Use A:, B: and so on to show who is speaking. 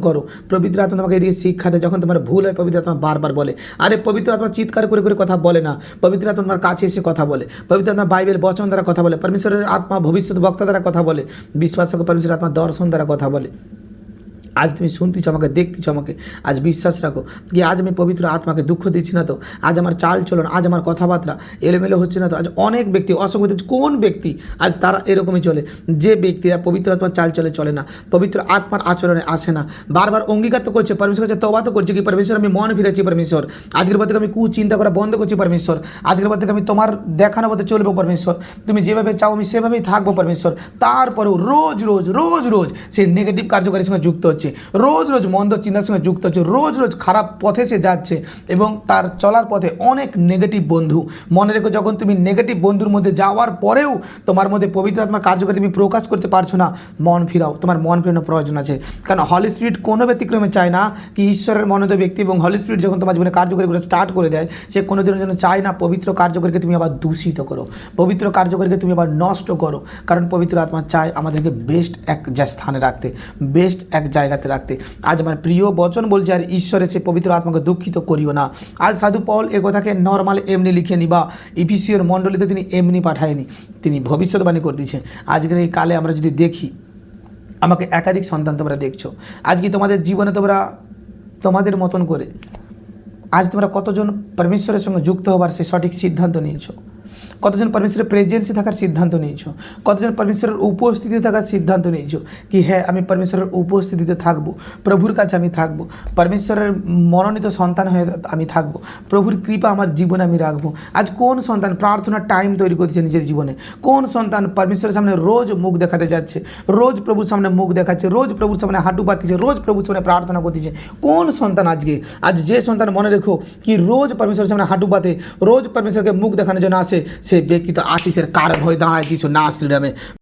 A: করো। পবিত্র আত্মা তোমাকে এদিকে শিক্ষা দেয়, যখন তোমার ভুল হয় পবিত্র আত্মা বারবার বলে। আরে পবিত্র আত্মা চিৎকার করে করে কথা বলে না, পবিত্র আত্মা তোমার কাছে এসে কথা বলে, পবিত্র আত্মা বাইবেল বচন দ্বারা কথা বলে, পরমেশ্বরের আত্মা ভবিষ্যৎ বক্তা দ্বারা কথা বলে, বিশ্বাস করে পরমেশ্বরের আত্মা দর্শন দ্বারা কথা বলে। আজ তুমি শুনতেছ আমাকে, দেখতেছ আমাকে, আজ বিশ্বাস রাখো যে আজ আমি পবিত্র আত্মাকে দুঃখ দিচ্ছি না তো, আজ আমার চাল চলন, আজ আমার কথাবার্তা এলোমেলো হচ্ছে না তো। আজ অনেক ব্যক্তি, অসংখ্য কোন ব্যক্তি আজ তারা এরকমই চলে, যে ব্যক্তিরা পবিত্র আত্মার চাল চলে না, পবিত্র আত্মার আচরণে আসে না, বারবার অঙ্গীকার তো করছে, পরমেশ্বর কাছে তওবা তো করছে কি পরমেশ্বর আমি মন ফিরেছি, পরমেশ্বর আজকের পর থেকে আমি কুচিন্তা করা বন্ধ করছি, পরমেশ্বর আজকের পর থেকে আমি তোমার দেখানো পথে চলবো, পরমেশ্বর তুমি যেভাবে চাও আমি সেভাবেই থাকবো, পরমেশ্বর। তারপরেও রোজ রোজ রোজ রোজ সেই নেগেটিভ কার্যকারীর সঙ্গে যুক্ত হচ্ছে, রোজ রোজ মন্দ চিন্তার সঙ্গে যুক্ত হচ্ছে, রোজ রোজ খারাপ পথে সে যাচ্ছে এবং তার চলার পথে অনেক নেগেটিভ বন্ধু। মনে রেখো, যখন তুমি নেগেটিভ বন্ধুর মধ্যে যাওয়ার পরেও তোমার মধ্যে পবিত্র আত্মার কার্যকারী তুমি প্রকাশ করতে পারছো না, মন ফিরাও, তোমার মন ফেরানোর প্রয়োজন আছে। কারণ হলি স্পিরিট কোনো ব্যতিক্রমে চায় না কি ঈশ্বরের মনোনীত ব্যক্তি এবং হলি স্পিরিট যখন তোমার জীবনে কার্যকরী করে স্টার্ট করে দেয়, সে কোনো দিনের জন্য চায় না পবিত্র কার্যকরীকে তুমি আবার দূষিত করো, পবিত্র কার্যকরীকে তুমি আবার নষ্ট করো। কারণ পবিত্র আত্মা চায় আমাদেরকে বেস্ট এক স্থানে রাখতে, বেস্ট এক জায়গাতে রাখতে। আজ আমার প্রিয় বচন বলছে, আর ঈশ্বরে সে পবিত্র আত্মাকে দুঃখিত করিও না। আজ সাধু পল এ কথাকে নর্মাল এমনি লিখে নি বা ইফিসিয়র মণ্ডলীতে তিনি এমনি পাঠায়নি, তিনি ভবিষ্যৎবাণী করে দিয়েছে। আজকের এই কালে আমরা যদি দেখি, আমাকে একাধিক সন্তান তোমরা দেখছো, আজকে তোমাদের জীবনে তোমরা তোমাদের মতন করে আজ তোমরা কতজন পরমেশ্বরের সঙ্গে যুক্ত হবার সে সঠিক সিদ্ধান্ত নিয়েছো, কতজন পরমেশ্বরের প্রেজেন্সে থাকার সিদ্ধান্ত নিয়েছো, কতজন পরমেশ্বরের উপস্থিতিতে থাকার সিদ্ধান্ত নিয়েছো কি হ্যাঁ আমি পরমেশ্বরের উপস্থিতিতে থাকবো, প্রভুর কাছে আমি থাকবো, পরমেশ্বরের মনোনীত সন্তান হয়ে আমি থাকবো, প্রভুর কৃপা আমার জীবনে আমি রাখবো। আজ কোন সন্তান প্রার্থনার টাইম তৈরি করছে নিজের জীবনে, কোন সন্তান পরমেশ্বরের সামনে রোজ মুখ দেখাতে যাচ্ছে, রোজ প্রভুর সামনে মুখ দেখাচ্ছে, রোজ প্রভুর সামনে হাঁটু পাতিছে, রোজ প্রভুর সামনে প্রার্থনা করতেছে, কোন সন্তান আজকে? আজ যে সন্তান মনে রেখো কি রোজ পরমেশ্বরের সামনে হাঁটু পাতে, রোজ পরমেশ্বরকে মুখ দেখানোর জন্য আসে, সে ব্যক্তি তো আশিসের কারণ হয়ে দাঁড়ায় যিশু নাসরির নামে।